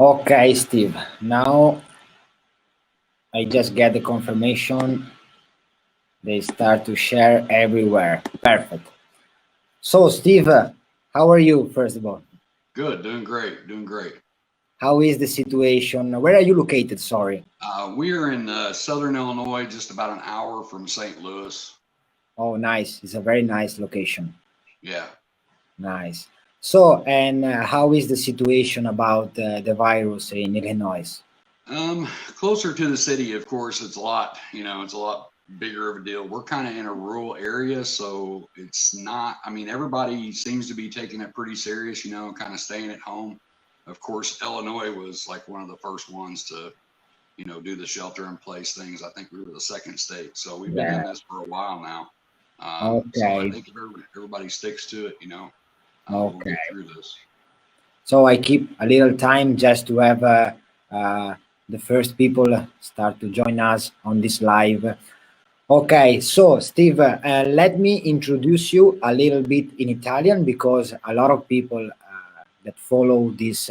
Okay, Steve. Now I just get the confirmation. They start to share everywhere. Perfect. So, Steve, how are you, first of all? Good, doing great, doing great. How is the situation? Where are you located? Sorry. We are in Southern Illinois, just about an hour from St. Louis. Oh, nice. It's a very nice location. Yeah. Nice. So, and how is the situation about the virus in Illinois? Closer to the city, of course, it's a lot, it's a lot bigger of a deal. We're kind of in a rural area, so it's not, everybody seems to be taking it pretty serious, kind of staying at home. Of course, Illinois was like one of the first ones to, do the shelter in place things. I think we were the second state. So we've been in this for a while now. So I think if everybody sticks to it, we'll get through this. So I keep a little time just to have the first people start to join us on this live. Okay, so Steve, let me introduce you a little bit in Italian because a lot of people that follow this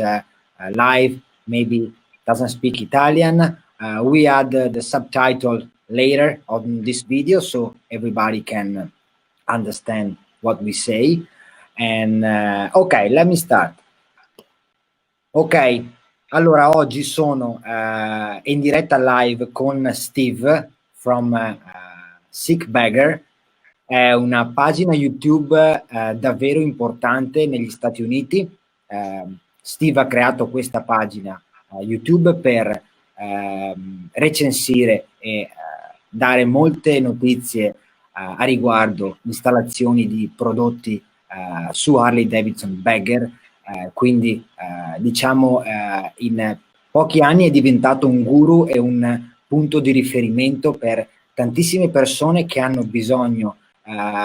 live maybe doesn't speak Italian. We add the subtitle later on this video so everybody can understand what we say. And okay, let me start. Ok, allora oggi sono in diretta live con Steve from SIK BAGGERS. È una pagina YouTube davvero importante negli Stati Uniti. Steve ha creato questa pagina YouTube per recensire e dare molte notizie a riguardo installazioni di prodotti su Harley Davidson Bagger. Quindi diciamo in pochi anni è diventato un guru e un punto di riferimento per tantissime persone che hanno bisogno.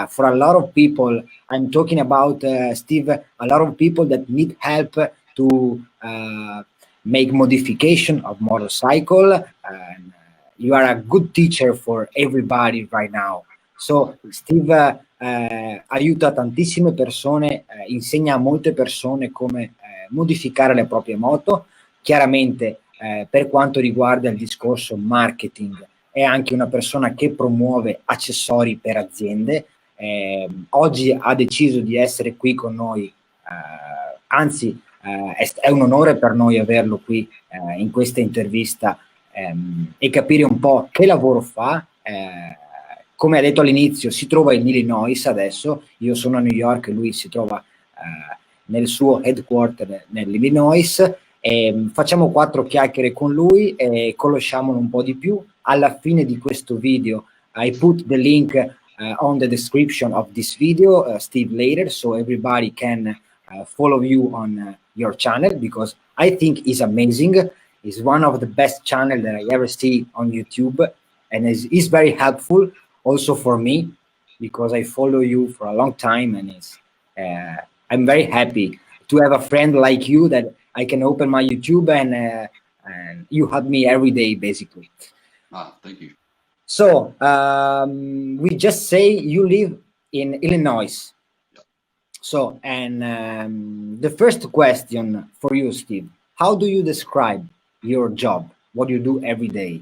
For a lot of people, I'm talking about Steve, a lot of people that need help to make modification of motorcycle. You are a good teacher for everybody right now. So Steve aiuta tantissime persone, insegna a molte persone come modificare le proprie moto. Chiaramente per quanto riguarda il discorso marketing è anche una persona che promuove accessori per aziende. Oggi ha deciso di essere qui con noi, anzi è un onore per noi averlo qui in questa intervista e capire un po' che lavoro fa. Come ha detto all'inizio, si trova in Illinois adesso, io sono a New York e lui si trova nel suo headquarter nell'Illinois. Facciamo 4 chiacchiere con lui e conosciamolo un po' di più. Alla fine di questo video I put the link on the description of this video, Steve, later, so everybody can follow you on your channel because I think it's amazing. It's one of the best channels that I ever see on YouTube, and it's very helpful also for me because I follow you for a long time, and I'm very happy to have a friend like you that I can open my YouTube and you help me every day, basically. Thank you. So we just say you live in Illinois. Yep. So, and the first question for you, Steve, how do you describe your job? What do you do every day?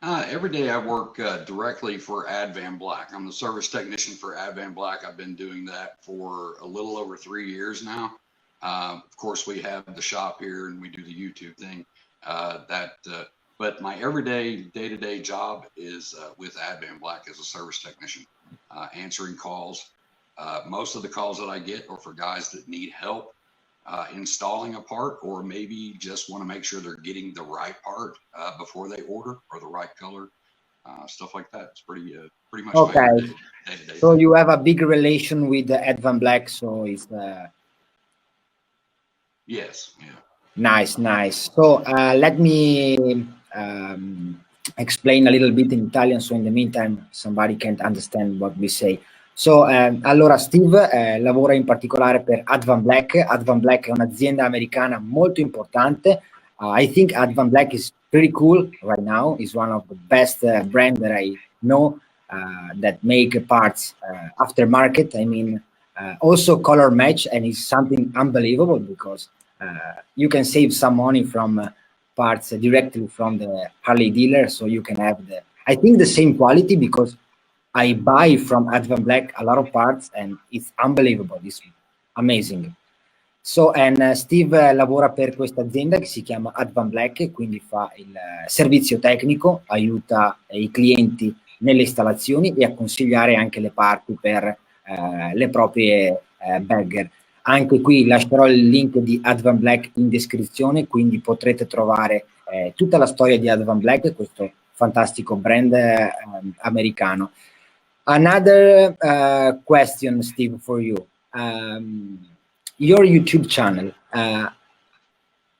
Every day I work directly for Advan Black. I'm the service technician for Advan Black. I've been doing that for a little over 3 years now. Of course, we have the shop here and we do the YouTube thing. But my everyday, day-to-day job is with Advan Black as a service technician, answering calls. Most of the calls that I get are for guys that need help installing a part, or maybe just want to make sure they're getting the right part before they order, or the right color, stuff like that. It's pretty much okay. My day-to-day So thing. you have a big relation with Advan Black, so it's Yes, yeah. Nice. So let me explain a little bit in Italian, so in the meantime somebody can't understand what we say. So, allora Steve lavora in particolare per Advan Black. Advan Black è un'azienda americana molto importante. I think Advan Black is pretty cool right now. It's one of the best brand that I know that make parts aftermarket. I mean, also color match, and it's something unbelievable because you can save some money from parts directly from the Harley dealer, so you can have the, I think, the same quality, because I buy from Advan Black a lot of parts and it's unbelievable, it's amazing. So, Steve lavora per questa azienda che si chiama Advan Black, quindi fa il servizio tecnico, aiuta i clienti nelle installazioni e a consigliare anche le parti per le proprie bagger. Anche qui lascerò il link di Advan Black in descrizione, quindi potrete trovare tutta la storia di Advan Black, questo fantastico brand americano. Another question, Steve, for you. Your YouTube channel,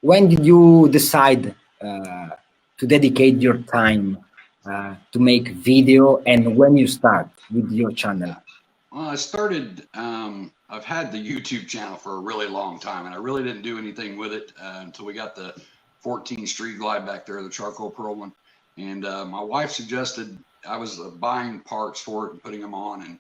when did you decide to dedicate your time to make video, and when you start with your channel? Well, I started, I've had the YouTube channel for a really long time, and I really didn't do anything with it until we got the 14 Street Glide back there, the charcoal pearl one. And my wife suggested, I was buying parts for it and putting them on,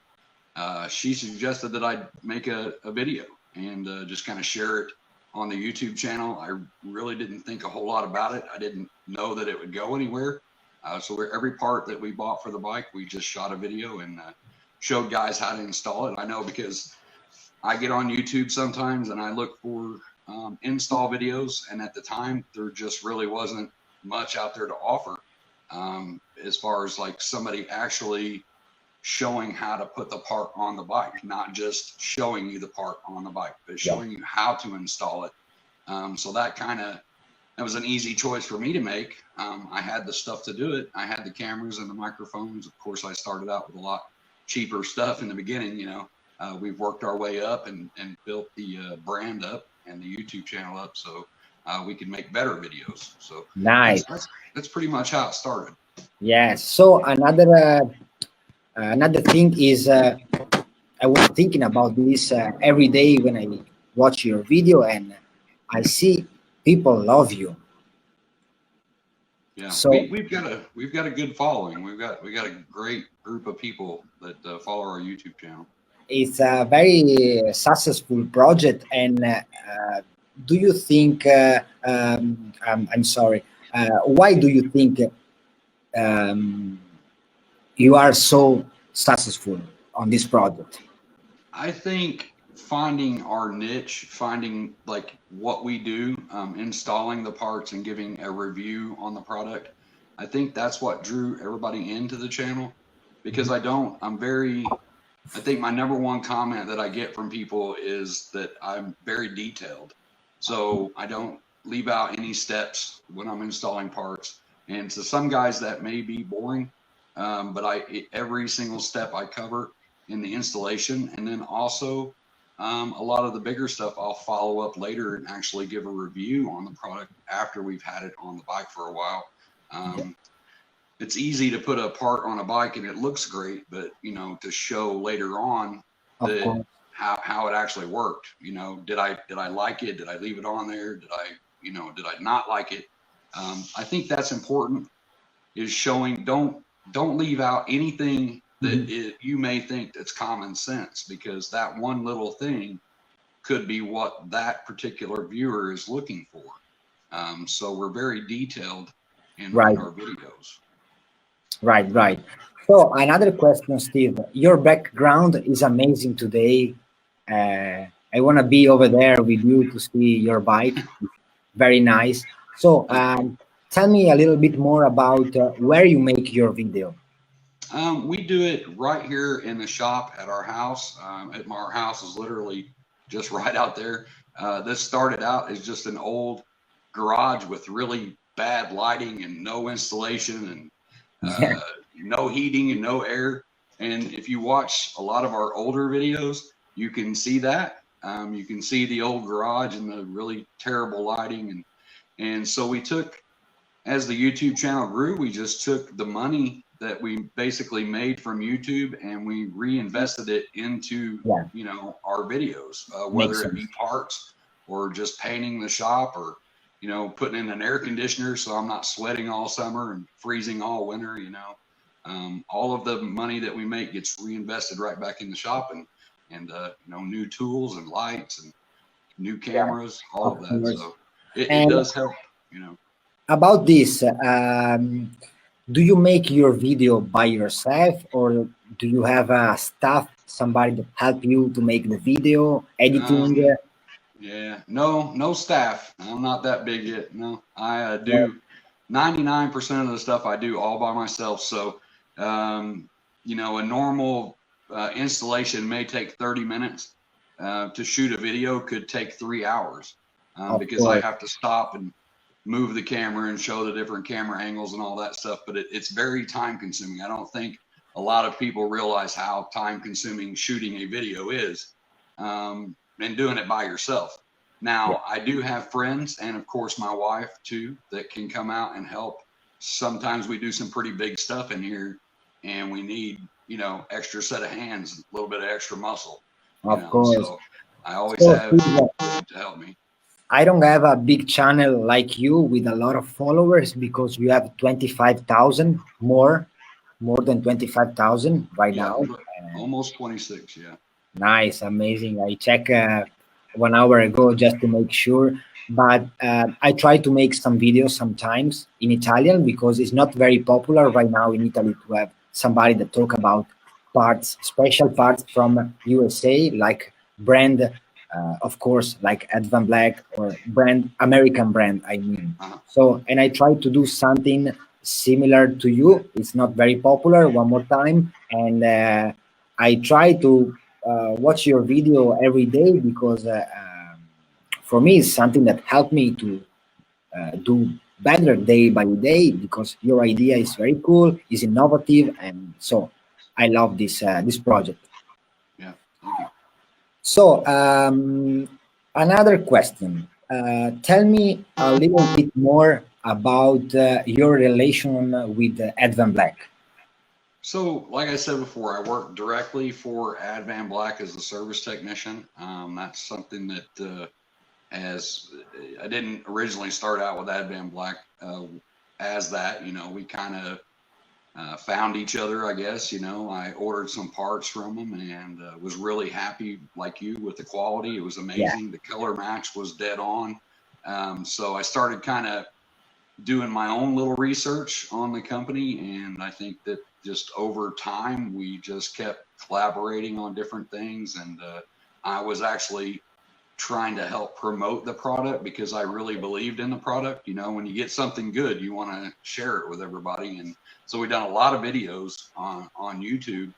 and she suggested that I'd make a video and just kind of share it on the YouTube channel. I really didn't think a whole lot about it. I didn't know that it would go anywhere. So every part that we bought for the bike, we just shot a video and showed guys how to install it. I know because I get on YouTube sometimes and I look for install videos, and at the time there just really wasn't much out there to offer as far as like somebody actually showing how to put the part on the bike, not just showing you the part on the bike, but showing you how to install it. So that was an easy choice for me to make. I had the stuff to do it. I had the cameras and the microphones. Of course, I started out with a lot cheaper stuff in the beginning. You know, we've worked our way up and built the brand up and the YouTube channel up, so we can make better videos. So nice. That's pretty much how it started. Yes. So another thing is, I was thinking about this every day when I watch your video, and I see people love you. Yeah, so we've got a good following. We've got a great group of people that follow our YouTube channel. It's a very successful project, and do you think? I'm sorry. Why do you think you are so successful on this project? I think finding our niche, finding like what we do, installing the parts and giving a review on the product. I think that's what drew everybody into the channel, because I think my number one comment that I get from people is that I'm very detailed. So I don't leave out any steps when I'm installing parts. And to some guys that may be boring, but every single step I cover in the installation, and then also a lot of the bigger stuff I'll follow up later and actually give a review on the product after we've had it on the bike for a while. It's easy to put a part on a bike and it looks great, but you know, to show later on that how it actually worked. You know, did I like it? Did I leave it on there? Did I not like it? I think that's important, is showing, don't leave out anything that you may think that's common sense, because that one little thing could be what that particular viewer is looking for. So we're very detailed in our videos. Right. So another question, Steve. Your background is amazing today. I want to be over there with you to see your bike. Very nice. So tell me a little bit more about where you make your video. We do it right here in the shop at our house. Our house is literally just right out there. This started out as just an old garage with really bad lighting and no installation and no heating and no air. And if you watch a lot of our older videos, you can see that. You can see the old garage and the really terrible lighting. And so we took, as the YouTube channel grew, we just took the money that we basically made from YouTube and we reinvested it into, you know, our videos, whether it be parts or just painting the shop, or, you know, putting in an air conditioner so I'm not sweating all summer and freezing all winter. You know, all of the money that we make gets reinvested right back in the shop, and you know, new tools and lights, and new cameras, all of that. Course. So it does help, you know. About this, do you make your video by yourself, or do you have a staff, somebody to help you to make the video, editing? Yeah, no staff. I'm not that big yet. No, I do 99% of the stuff I do all by myself. So, you know, a normal installation may take 30 minutes. To shoot a video could take 3 hours because I have to stop and move the camera and show the different camera angles and all that stuff. But it's very time consuming. I don't think a lot of people realize how time consuming shooting a video is and doing it by yourself. Now, I do have friends and of course my wife too that can come out and help. Sometimes we do some pretty big stuff in here and we need, you know, extra set of hands, a little bit of extra muscle. Of course. So I always have to help me. I don't have a big channel like you with a lot of followers because you have 25,000 more than 25,000 right now. Almost 26, yeah. Nice, amazing. I check 1 hour ago just to make sure, but I try to make some videos sometimes in Italian because it's not very popular right now in Italy to have somebody that talk about parts, special parts from USA, like brand, of course, like Advan Black or brand, American brand, I mean. So, and I try to do something similar to you. It's not very popular, one more time. And I try to watch your video every day because for me, it's something that helped me to do better day by day because your idea is very cool, is innovative, and so I love this this project. Yeah, thank you. So another question. Tell me a little bit more about your relation with Advan Black. So, like I said before, I work directly for Advan Black as a service technician. That's something that I didn't originally start out with Advan Black as that. You know, we kind of found each other, I guess. You know, I ordered some parts from them and was really happy, like you, with the quality. It was amazing. The color match was dead on. So I started kind of doing my own little research on the company, and I think that just over time we just kept collaborating on different things, and I was actually trying to help promote the product because I really believed in the product. You know, when you get something good, you want to share it with everybody. And so we've done a lot of videos on YouTube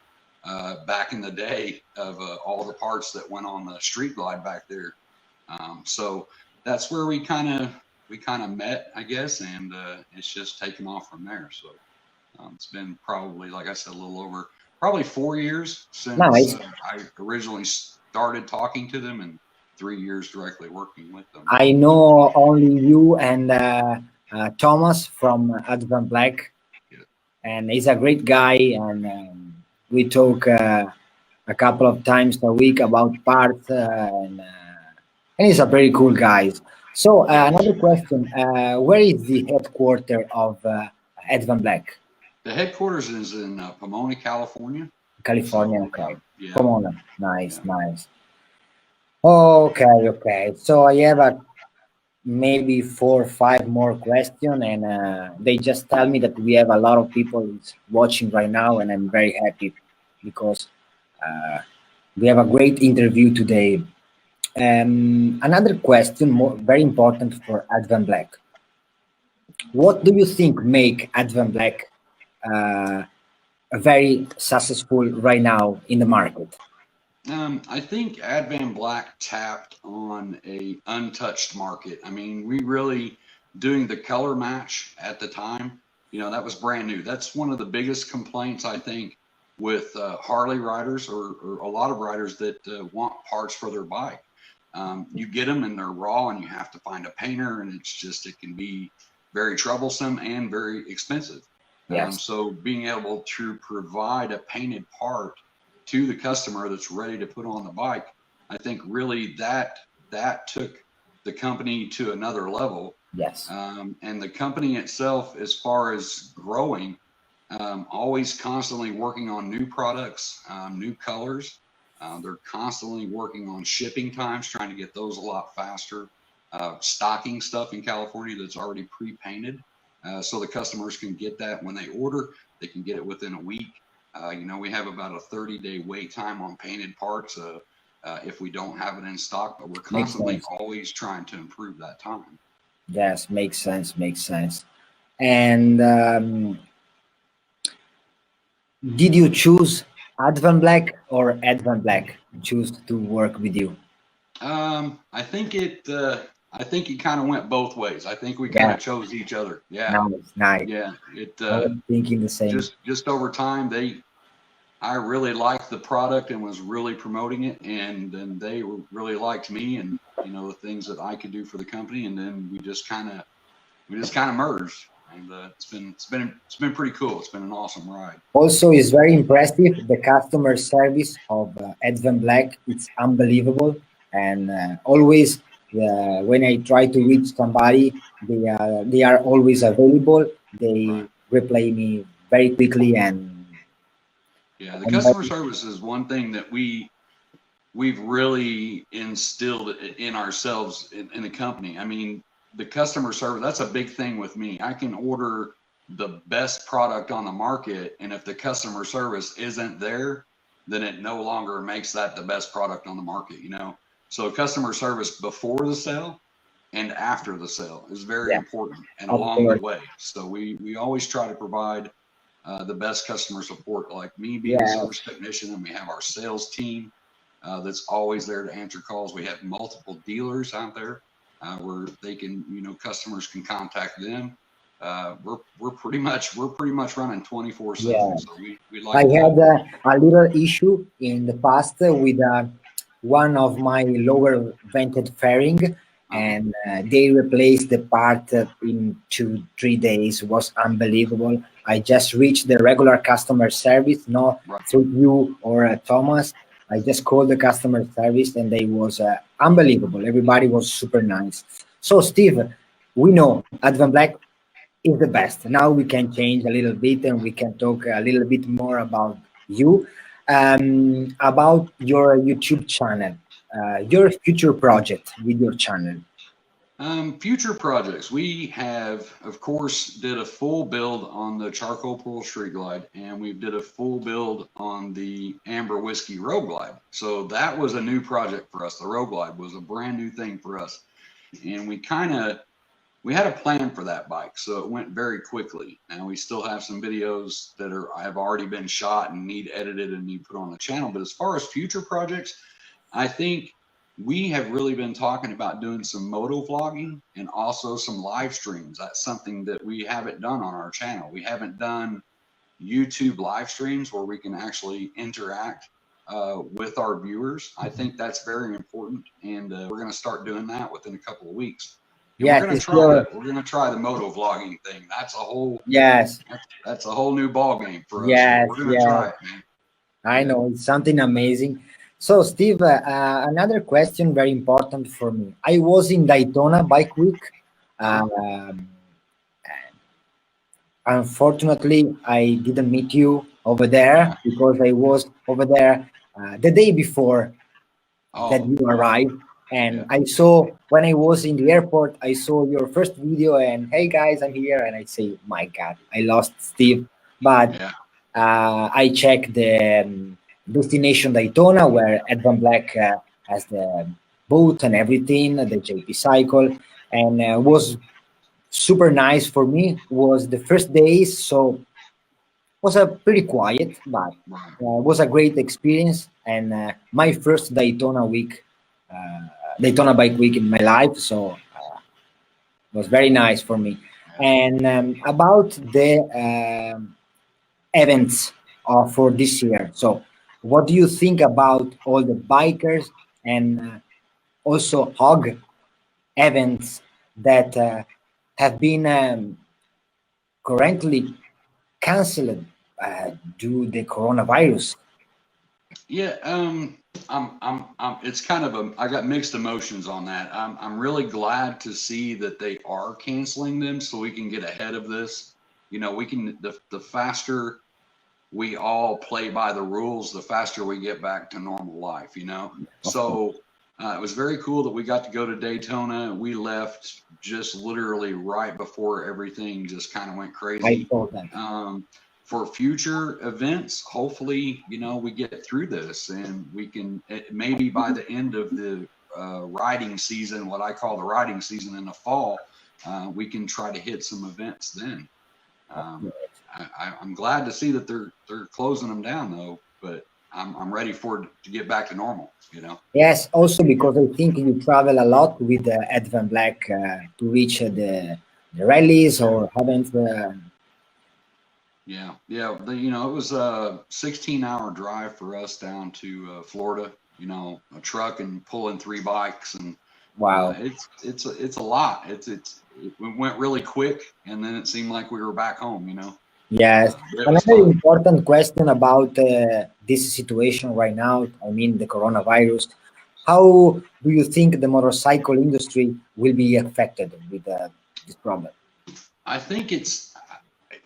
back in the day of all the parts that went on the Street Glide back there. So that's where we kind of met, I guess, and it's just taken off from there. So it's been probably, like I said, a little over probably 4 years since I originally started talking to them, and 3 years directly working with them. I know only you and Thomas from Advan Black, and he's a great guy, and we talk a couple of times a week about parts, and he's a very cool guy. So another question, where is the headquarters of Advan Black? The headquarters is in Pomona, California. California, so, okay. Yeah. Pomona, nice, nice. Okay. So I have maybe 4 or 5 more questions, and they just tell me that we have a lot of people watching right now, and I'm very happy because we have a great interview today. Another question, very important for Advan Black. What do you think make Advan Black very successful right now in the market? I think Advan Black tapped on a untouched market. I mean, we really doing the color match at the time, you know, that was brand new. That's one of the biggest complaints, I think, with Harley riders or a lot of riders that want parts for their bike. You get them and they're raw, and you have to find a painter, and it's just, it can be very troublesome and very expensive. Yes. So being able to provide a painted part to the customer that's ready to put on the bike, I think really that took the company to another level. Yes. And the company itself, as far as growing, always constantly working on new products, new colors, They're constantly working on shipping times, trying to get those a lot faster. Stocking stuff in California that's already pre-painted, so the customers can get that when they order. They can get it within a week. You know, we have about a 30-day wait time on painted parts if we don't have it in stock, but we're constantly always trying to improve that time. Yes, makes sense, makes sense. And did you choose Advan Black or Advan Black choose to work with you? I think it kind of went both ways. I think we kind of chose each other. Yeah. Nice. Yeah. I was thinking the same. Just over time, I really liked the product and was really promoting it, and then they really liked me and, you know, the things that I could do for the company, and then we just kind of merged, and it's been pretty cool. It's been an awesome ride. Also, it's very impressive. The customer service of Advan Black, it's unbelievable, and always when I try to reach somebody, they are always available. They reply me very quickly, and yeah, the customer service is one thing that we've really instilled in ourselves in the company. I mean, the customer service, that's a big thing with me. I can order the best product on the market, and if the customer service isn't there, then it no longer makes that the best product on the market, you know? So customer service before the sale and after the sale is very important, and along the way. So we always try to provide the best customer support, like me being a service technician, and we have our sales team that's always there to answer calls. We have multiple dealers out there where they can, you know, customers can contact them. We're pretty much running 24/7. So we like. I had a little issue in the past with one of my lower vented fairing, and they replaced the part in 2-3 days. It was unbelievable. I just reached the regular customer service, not through you or Thomas. I just called the customer service, and they was unbelievable. Everybody was super nice. So Steve, we know Advan Black is the best. Now we can change a little bit, and we can talk a little bit more about you, about your YouTube channel, your future project with your channel. Future projects. We have, of course, did a full build on the charcoal pool street glide, and we did a full build on the amber whiskey road glide. So that was a new project for us. The road glide was a brand new thing for us, and we had a plan for that bike, so it went very quickly. Now we still have some videos that have already been shot and need edited and need put on the channel. But as far as future projects, I think we have really been talking about doing some moto vlogging and also some live streams. That's something that we haven't done on our channel. We haven't done YouTube live streams where we can actually interact with our viewers. I think that's very important, and we're going to start doing that within a couple of weeks. And we're going to try the moto vlogging thing. That's a whole that's a whole new ball game for us. We're going to try it, man. I know, it's something amazing. So Steve, another question very important for me. I was in Daytona Bike Week. Unfortunately, I didn't meet you over there because I was over there the day before that you arrived. And I saw, when I was in the airport, I saw your first video, and hey guys, I'm here. And I say, my God, I lost Steve. But I checked the Destination Daytona, where Advan Black has the booth and everything, the JP cycle, and was super nice for me. Was the first days, so was a pretty quiet, but was a great experience, and my first Daytona Bike Week in my life, so it was very nice for me. And about the events for this year, so what do you think about all the bikers and also hog events that have been currently canceled due to the coronavirus? It's kind of I got mixed emotions on that. I'm really glad to see that they are canceling them so we can get ahead of this. You know, we can, the faster we all play by the rules, the faster we get back to normal life, you know? So it was very cool that we got to go to Daytona. We left just literally right before everything just kind of went crazy. For future events, hopefully, you know, we get through this and we can, maybe by the end of the riding season, what I call the riding season in the fall, we can try to hit some events then. I'm glad to see that they're closing them down though, but I'm ready for it to get back to normal, you know? Yes, also because I think you travel a lot with Ed Van Black to reach the rallies or events. Yeah, you know, it was a 16-hour drive for us down to Florida, you know, a truck and pulling 3 bikes, and wow, it's a lot. It went really quick, and then it seemed like we were back home, you know. Yes, another important question about this situation right now, I mean the coronavirus. How do you think the motorcycle industry will be affected with this problem? I think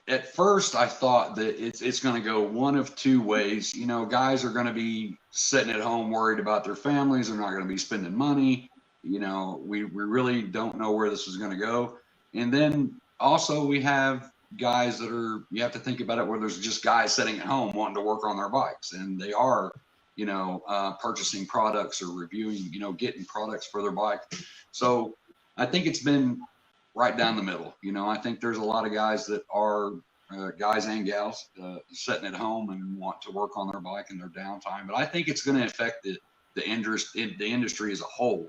at first I thought that it's going to go one of 2 ways. You know, guys are going to be sitting at home worried about their families. They're not going to be spending money. You know, we really don't know where this is going to go. And then also we have guys that you have to think about it where there's just guys sitting at home wanting to work on their bikes, and they are, you know, purchasing products or reviewing, you know, getting products for their bike. So I think it's been right down the middle. You know, I think there's a lot of guys that are guys and gals sitting at home and want to work on their bike in their downtime. But I think it's going to affect the industry as a whole.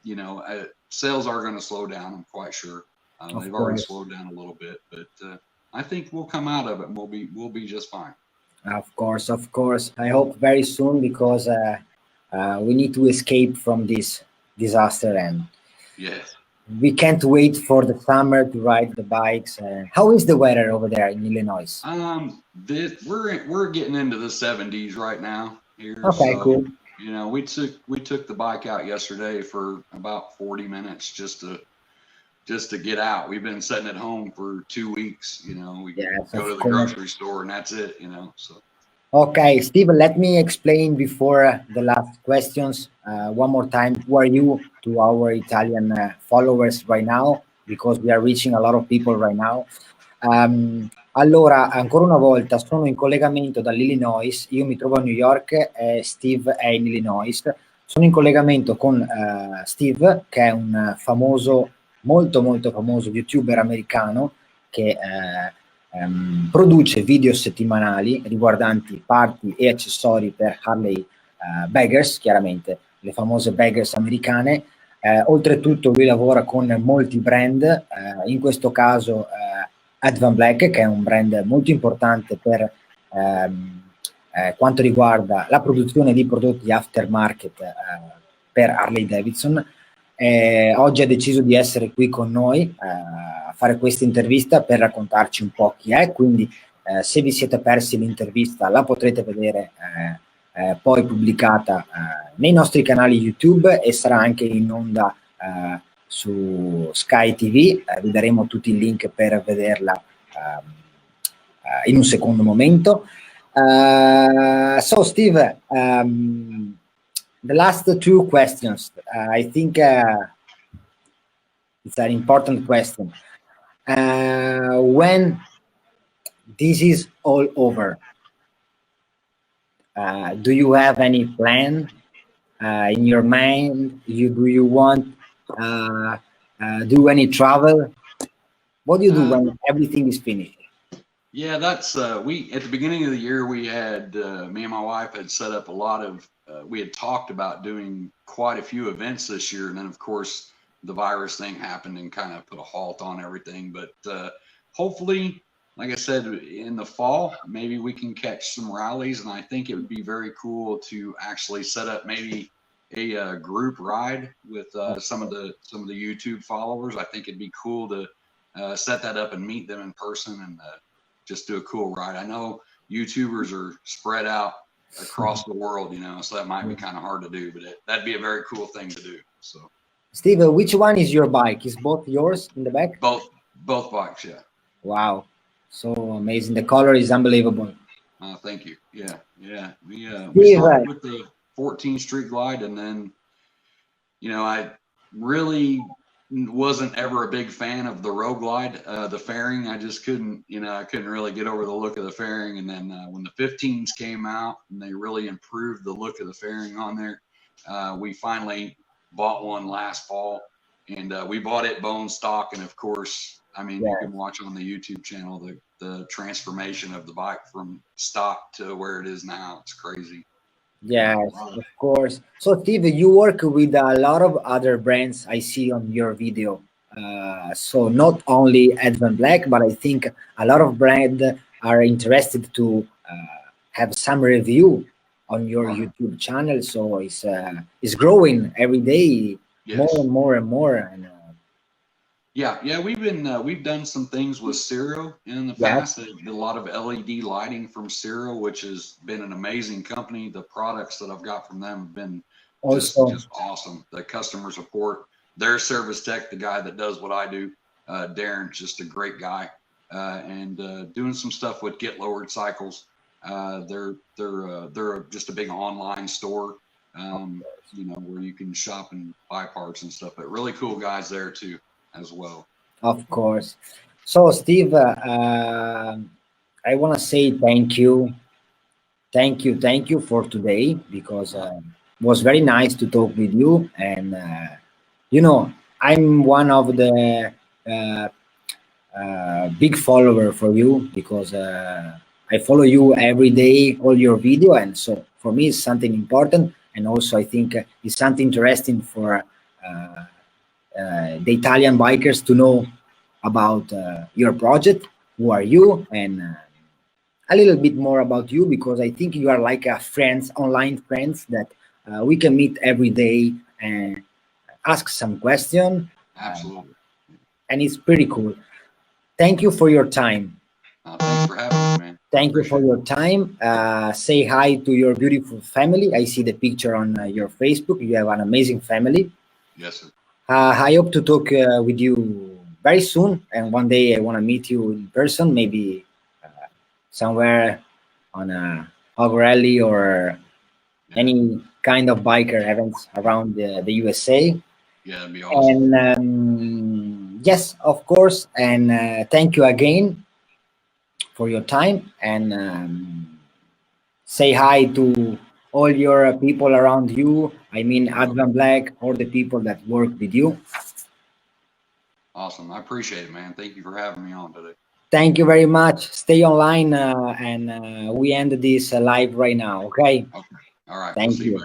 You know, sales are going to slow down, I'm quite sure. They've already slowed down a little bit, but I think we'll come out of it and we'll be just fine. Of course. I hope very soon, because we need to escape from this disaster, and yes, we can't wait for the summer to ride the bikes. How is the weather over there in Illinois? We're getting into the 70s right now here. Okay, so, cool. You know, we took the bike out yesterday for about 40 minutes just to get out. We've been sitting at home for 2 weeks. You know, we go to the grocery store and that's it. You know, so. Okay, Steve, let me explain before the last questions one more time. Who are you to our Italian followers right now? Because we are reaching a lot of people right now. Allora, ancora una volta, sono in collegamento dall'Illinois. Io mi trovo a New York e Steve è in Illinois. Sono in collegamento con Steve, che è un famoso, molto famoso youtuber americano che produce video settimanali riguardanti parti e accessori per Harley Baggers, chiaramente le famose Baggers americane. Oltretutto lui lavora con molti brand, in questo caso Ed Van Black, che è un brand molto importante per quanto riguarda la produzione di prodotti aftermarket per Harley Davidson. Oggi ha deciso di essere qui con noi a fare questa intervista per raccontarci un po' chi è, quindi se vi siete persi l'intervista la potrete vedere poi pubblicata nei nostri canali YouTube e sarà anche in onda su Sky TV. Vi daremo tutti i link per vederla in un secondo momento. So Steve, the last 2 questions, I think it's an important question. When this is all over, do you have any plan in your mind? Do you want do any travel? What do you do when everything is finished? Yeah, that's we at the beginning of the year we had me and my wife had set up a lot of we had talked about doing quite a few events this year, and then of course the virus thing happened and kind of put a halt on everything. But hopefully, like I said, in the fall maybe we can catch some rallies, and I think it would be very cool to actually set up maybe a group ride with some of the YouTube followers. I think it'd be cool to set that up and meet them in person and just do a cool ride. I know YouTubers are spread out across the world, you know, so that might be kind of hard to do, but that'd be a very cool thing to do. So, Steve, which one is your bike? Is both yours in the back? Both bikes, yeah. Wow. So amazing. The color is unbelievable. Thank you. Yeah. We Steve, started with the 14 Street Glide, and then, you know, I really wasn't ever a big fan of the Road Glide, the fairing. I just couldn't, you know, I couldn't really get over the look of the fairing. And then when the 15s came out and they really improved the look of the fairing on there, we finally bought one last fall, and we bought it bone stock. And of course, I mean, you can watch on the YouTube channel the transformation of the bike from stock to where it is now. It's crazy. yes, of course. So Steve, you work with a lot of other brands I see on your video. So not only Advan Black, but I think a lot of brands are interested to have some review on your YouTube channel. So it's growing every day, more and more and more. And yeah, we've done some things with Ciro in the past. They did a lot of LED lighting from Ciro, which has been an amazing company. The products that I've got from them have been just awesome. The customer support, their service tech, the guy that does what I do, Darren's just a great guy, and doing some stuff with Get Lowered Cycles. They're just a big online store, you know, where you can shop and buy parts and stuff. But really cool guys there too, as well. Of course. So Steve, I want to say thank you for today, because it was very nice to talk with you. And you know, I'm one of the big follower for you, because I follow you every day, all your video, and so for me it's something important. And also I think it's something interesting for the Italian bikers to know about your project, who are you, and a little bit more about you, because I think you are like a friends, online friends that we can meet every day and ask some question. Absolutely. And it's pretty cool. Thank you for your time. Thanks for having me, man. Thank you for your time. Say hi to your beautiful family. I see the picture on your Facebook. You have an amazing family. Yes, sir. I hope to talk with you very soon, and one day I want to meet you in person, maybe somewhere on a hog rally or any kind of biker events around the USA. Yeah, that'd be awesome. And yes, of course. And thank you again for your time. And say hi to all your people around you. I mean, Advan Black, all the people that work with you. Awesome. I appreciate it, man. Thank you for having me on today. Thank you very much. Stay online, and we end this live right now. Okay. All right. Thank you.